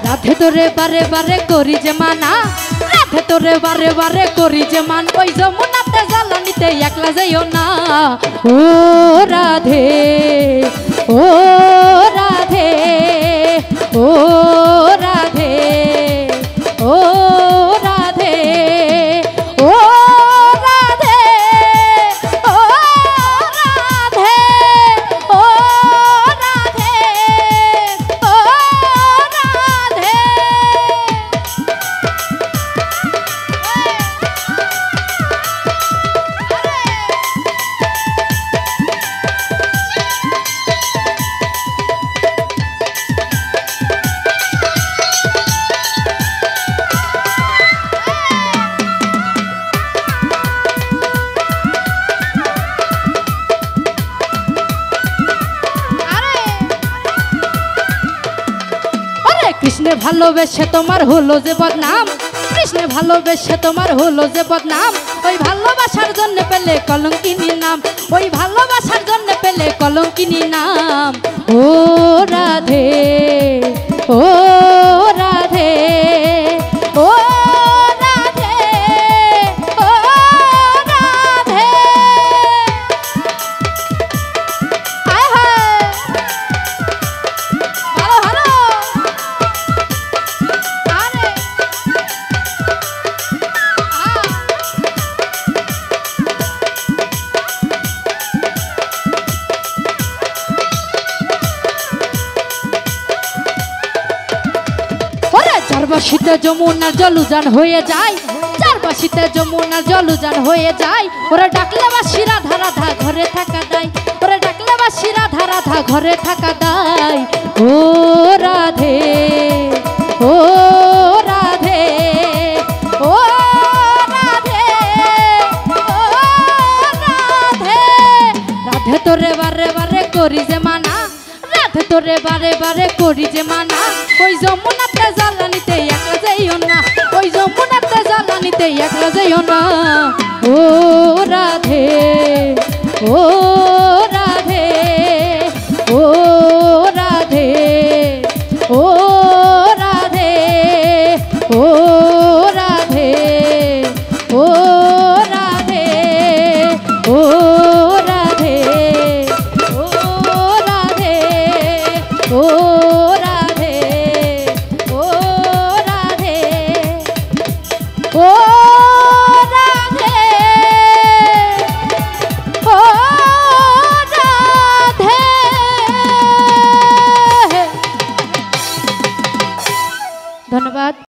রাধে তোরে বারে বারে করি যে মানা, রাধে তোরে বারে বারে করি যে মান, ওই যমুনাতে জ্বালানিতে একলা যাইও না। ও রাধে, ও রাধে, ও রাধে, ও রাধে, ও রাধে, ও রাধে, ও রাধে, ও রাধে। কৃষ্ণে ভালোবেসে তোমার হলো যে বদনাম, কৃষ্ণে ভালোবেসে তোমার হলো যে বদনাম, ওই ভালোবাসার জন্য পেলে কলঙ্কিনী নাম, ওই ভালোবাসার জন্য পেলে কলঙ্কিনী নাম। ও রাধে, ও রাধে, ও রাধে, ও রাধে। আয় হায় ভালো ভালো। চারবাসিতে যমুনার জলুজান হয়ে যায়, চারবাসিতে যমুনার জলুজান হয়ে যায়, ওরা ডাকলে বাসি রাধা রাধা ঘরে থাকা দায়, ওরা ডাকলে বাসি রাধা রাধা ঘরে থাকা দায়। ও রাধে, ও রাধে, ও রাধে, ও রাধে। রাধে তোরে বারে বারে করি যে মানা, রাধে তোরে বারে বারে করি যে মানা, ওই যমুনাতে জ্বালানিতে একলা যাইও না, ওই যমুনাতে জ্বালানিতে একলা যাইও না। ও রাধে, ও রাধে, ও রাধে, ও রাধে, ও রাধে, ও রাধে, ও রাধে, ও রাধে, ও রাধে, ও রাধে, ও রাধে, ও রাধে। ধন্যবাদ।